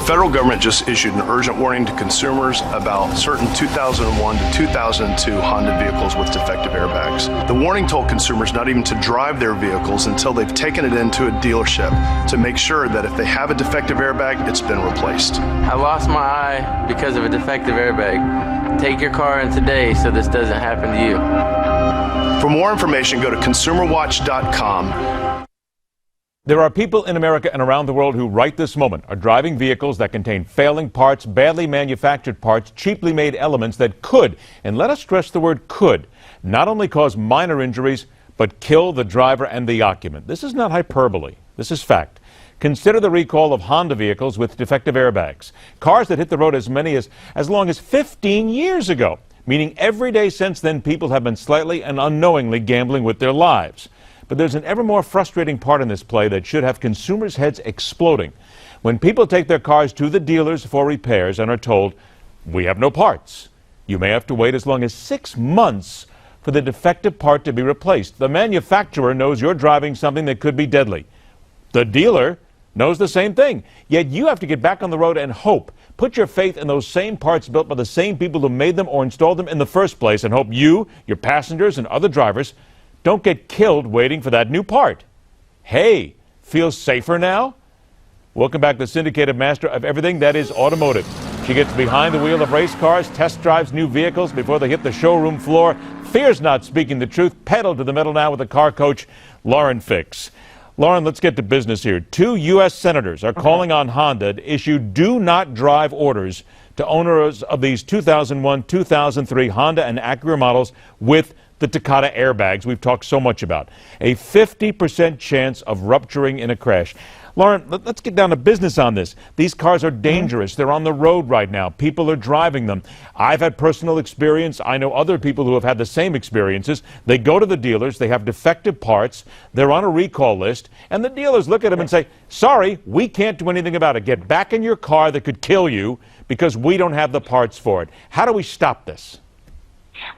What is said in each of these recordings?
federal government just issued an urgent warning to consumers about certain 2001 to 2002 Honda vehicles with defective airbags. The warning told consumers not even to drive their vehicles until they've taken it into a dealership to make sure that if they have a defective airbag, it's been replaced. I lost my eye because of a defective airbag. Take your car in today so this doesn't happen to you. For more information, go to consumerwatch.com. There are people in America and around the world who right this moment are driving vehicles that contain failing parts, badly manufactured parts, cheaply made elements that could, and let us stress the word could, not only cause minor injuries, but kill the driver and the occupant. This is not hyperbole. This is fact. Consider the recall of Honda vehicles with defective airbags. Cars that hit the road as long as 15 years ago, meaning every day since then people have been slightly and unknowingly gambling with their lives. But there's an ever more frustrating part in this play that should have consumers' heads exploding. When people take their cars to the dealers for repairs and are told, we have no parts. You may have to wait as long as 6 months for the defective part to be replaced. The manufacturer knows you're driving something that could be deadly. The dealer knows the same thing. Yet you have to get back on the road and hope. Put your faith in those same parts built by the same people who made them or installed them in the first place and hope you, your passengers, and other drivers don't get killed waiting for that new part. Hey, feel safer now? Welcome back to the syndicated master of everything that is automotive. She gets behind the wheel of race cars, test drives new vehicles before they hit the showroom floor, fears not speaking the truth, pedal to the metal now with the car coach, Lauren Fix. Lauren, let's get to business here. 2 U.S. senators are calling on Honda to issue do not drive orders to owners of these 2001, 2003 Honda and Acura models with the Takata airbags we've talked so much about. A 50% chance of rupturing in a crash. Lauren, let's get down to business on this. These cars are dangerous. They're on the road right now. People are driving them. I've had personal experience. I know other people who have had the same experiences. They go to the dealers. They have defective parts. They're on a recall list. And the dealers look at them and say, sorry, we can't do anything about it. Get back in your car that could kill you because we don't have the parts for it. How do we stop this?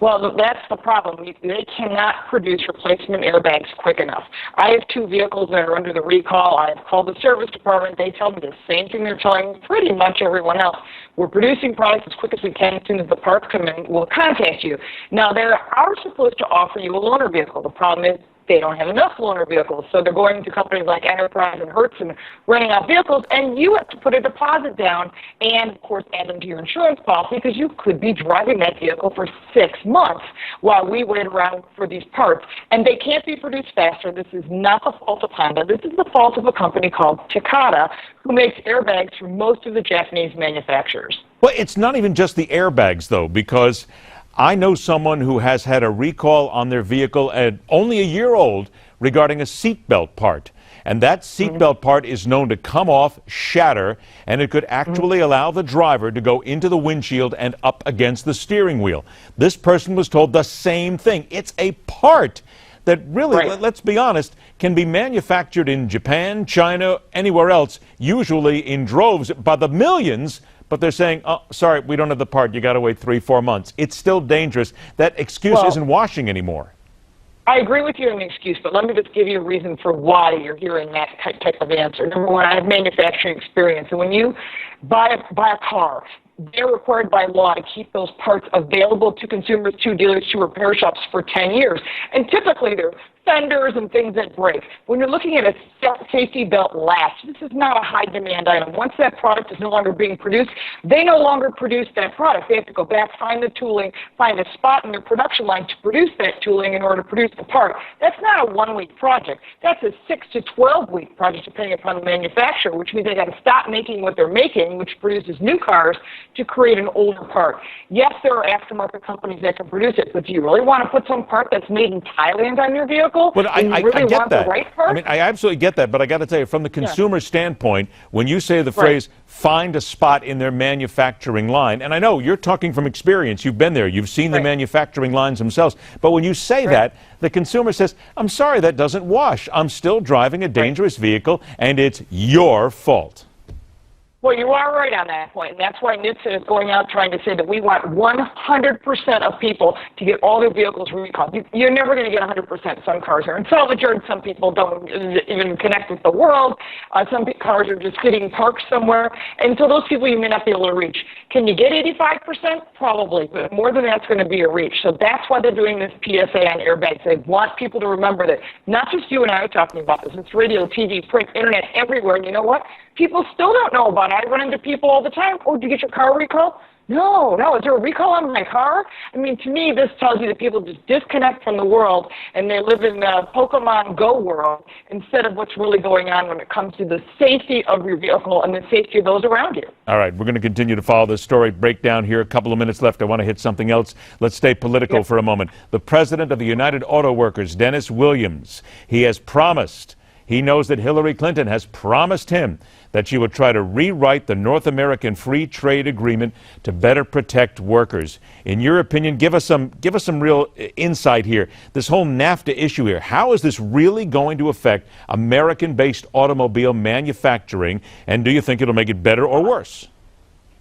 Well, that's the problem. They cannot produce replacement airbags quick enough. I have 2 vehicles that are under the recall. I've called the service department. They tell me the same thing they're telling pretty much everyone else. We're producing products as quick as we can. As soon as the parts come in, we'll contact you. Now, they are supposed to offer you a loaner vehicle. The problem is they don't have enough loaner vehicles, so they're going to companies like Enterprise and Hertz and renting out vehicles, and you have to put a deposit down and, of course, add them to your insurance policy because you could be driving that vehicle for 6 months while we wait around for these parts. And they can't be produced faster. This is not the fault of Honda. This is the fault of a company called Takata, who makes airbags for most of the Japanese manufacturers. Well, it's not even just the airbags, though, because I know someone who has had a recall on their vehicle at only a year old regarding a seatbelt part. And that seatbelt part is known to come off, shatter, and it could actually allow the driver to go into the windshield and up against the steering wheel. This person was told the same thing. It's a part that really, let's be honest, can be manufactured in Japan, China, anywhere else, usually in droves by the millions. But they're saying, oh, sorry, we don't have the part. You got to wait 3-4 months. It's still dangerous. That excuse isn't washing anymore. I agree with you on the excuse, but let me just give you a reason for why you're hearing that type of answer. Number one, I have manufacturing experience. And when you buy a car, they're required by law to keep those parts available to consumers, to dealers, to repair shops for 10 years. And typically they're fenders and things that break. When you're looking at a safety belt latch, this is not a high demand item. Once that product is no longer being produced, they no longer produce that product. They have to go back, find the tooling, find a spot in their production line to produce that tooling in order to produce the part. That's not a 1-week project. That's a 6 to 12-week project depending upon the manufacturer, which means they got to stop making what they're making, which produces new cars, to create an older part. Yes, there are aftermarket companies that can produce it, but do you really want to put some part that's made in Thailand on your vehicle? But I get that. Right part? I mean, I absolutely get that, but I got to tell you, from the consumer standpoint, when you say the phrase, find a spot in their manufacturing line, and I know you're talking from experience, you've been there, you've seen the manufacturing lines themselves, but when you say that, the consumer says, I'm sorry, that doesn't wash. I'm still driving a dangerous vehicle, and it's your fault. Well, you are right on that point, and that's why NHTSA is going out trying to say that we want 100% of people to get all their vehicles recalled. You're never going to get 100%. Some cars are in salvage yard, some people don't even connect with the world, some cars are just sitting parked somewhere, and so those people you may not be able to reach. Can you get 85%? Probably, but more than that's going to be a reach. So that's why they're doing this PSA on airbags. They want people to remember that not just you and I are talking about this. It's radio, TV, print, internet, everywhere, and you know what? People still don't know about it. I run into people all the time. Oh, did you get your car recalled? No. Is there a recall on my car? I mean, to me, this tells you that people just disconnect from the world and they live in the Pokemon Go world instead of what's really going on when it comes to the safety of your vehicle and the safety of those around you. All right, we're going to continue to follow this story breakdown here. A couple of minutes left. I want to hit something else. Let's stay political for a moment. The president of the United Auto Workers, Dennis Williams, he has promised. He knows that Hillary Clinton has promised him that she would try to rewrite the North American Free Trade Agreement to better protect workers. In your opinion, give us some real insight here. This whole NAFTA issue here, how is this really going to affect American-based automobile manufacturing, and do you think it'll make it better or worse?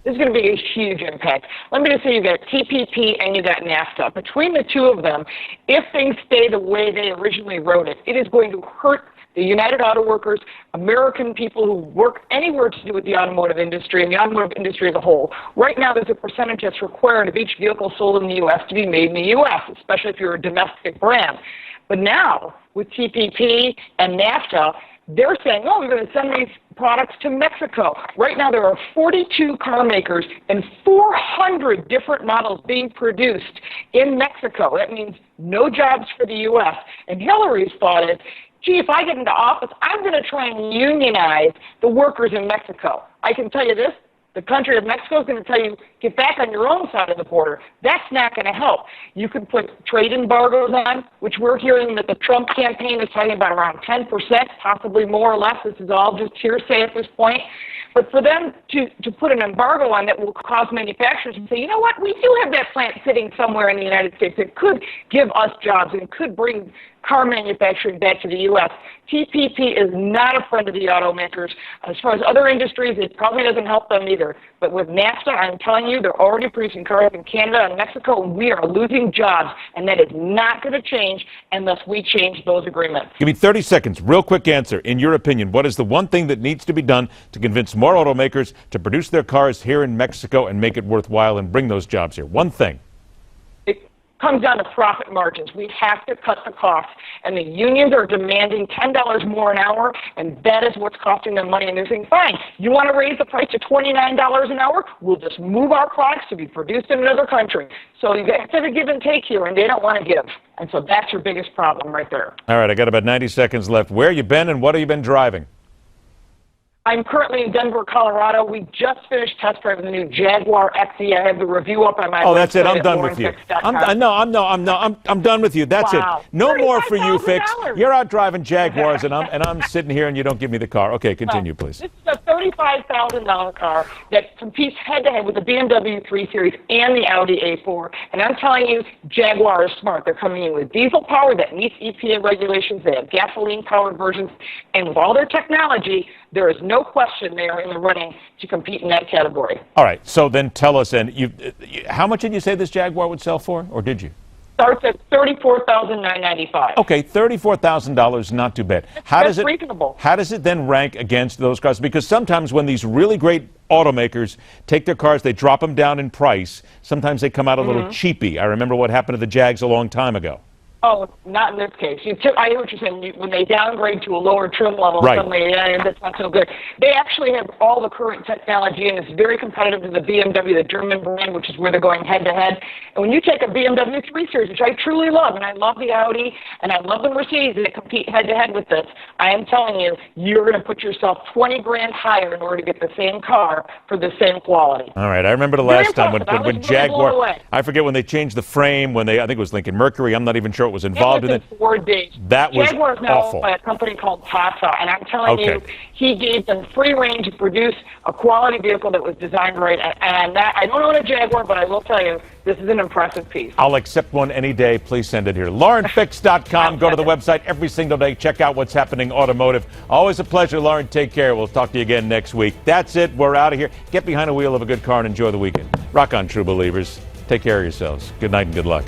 This is going to be a huge impact. Let me just say, you've got TPP and you got NAFTA. Between the two of them, if things stay the way they originally wrote it, it is going to hurt the United Auto Workers, American people who work anywhere to do with the automotive industry and the automotive industry as a whole. Right now, there's a percentage that's required of each vehicle sold in the U.S. to be made in the U.S., especially if you're a domestic brand. But now, with TPP and NAFTA, they're saying, oh, we're going to send these products to Mexico. Right now, there are 42 car makers and 400 different models being produced in Mexico. That means no jobs for the U.S. And Hillary's thought is, gee, if I get into office, I'm going to try and unionize the workers in Mexico. I can tell you this, the country of Mexico is going to tell you, get back on your own side of the border. That's not going to help. You can put trade embargoes on, which we're hearing that the Trump campaign is talking about around 10%, possibly more or less. This is all just hearsay at this point. But for them to put an embargo on that will cause manufacturers to say, you know what, we do have that plant sitting somewhere in the United States that could give us jobs and could bring car manufacturing back to the U.S. TPP is not a friend of the automakers. As far as other industries, it probably doesn't help them either. But with NAFTA, I'm telling you, they're already producing cars in Canada and Mexico, and we are losing jobs. And that is not going to change unless we change those agreements. Give me 30 seconds. Real quick answer. In your opinion, what is the one thing that needs to be done to convince more automakers to produce their cars here in Mexico and make it worthwhile and bring those jobs here? One thing. Comes down to profit margins. We have to cut the costs, and the unions are demanding $10 more an hour, and that is what's costing them money. And they're saying, fine, you want to raise the price to $29 an hour? We'll just move our products to be produced in another country. So you have to give and take here, and they don't want to give. And so that's your biggest problem right there. All right, I got about 90 seconds left. Where you been and what have you been driving? I'm currently in Denver, Colorado. We just finished test driving the new Jaguar XE. I have the review up on my website. Oh, that's it. I'm done with you. I'm done with you. That's wow. it. No more for you, Fix. $35,000. You're out driving Jaguars, and I'm sitting here, and you don't give me the car. Okay, continue, please. This is a $35,000 car that competes head-to-head with the BMW 3 Series and the Audi A4. And I'm telling you, Jaguar is smart. They're coming in with diesel power that meets EPA regulations. They have gasoline-powered versions. And with all their technology, there is no question they are in the running to compete in that category. All right, so then tell us, and how much did you say this Jaguar would sell for, or did you? Starts at $34,995. Okay, $34,000, not too bad. That's reasonable. How does it then rank against those cars? Because sometimes when these really great automakers take their cars, they drop them down in price. Sometimes they come out a little cheapy. I remember what happened to the Jags a long time ago. Oh, not in this case. I hear what you're saying. When they downgrade to a lower trim level, right, suddenly that's not so good. They actually have all the current technology, and it's very competitive to the BMW, the German brand, which is where they're going head-to-head. And when you take a BMW 3 Series, which I truly love, and I love the Audi, and I love the Mercedes that compete head-to-head with this, I am telling you, you're going to put yourself 20 grand higher in order to get the same car for the same quality. All right, I remember the last time when Jaguar, I forget when they changed the frame, I think it was Lincoln Mercury, I'm not even sure it was involved in it. 4 days. That was Jaguar is now awful. owned by a company called Takata, and I'm telling Okay. you, he gave them free reign to produce a quality vehicle that was designed right. And that, I don't own a Jaguar, but I will tell you, this is an impressive piece. I'll accept one any day. Please send it here. LaurenFix.com. Go to the website every single day. Check out what's happening automotive. Always a pleasure, Lauren. Take care. We'll talk to you again next week. That's it. We're out of here. Get behind the wheel of a good car and enjoy the weekend. Rock on, true believers. Take care of yourselves. Good night and good luck.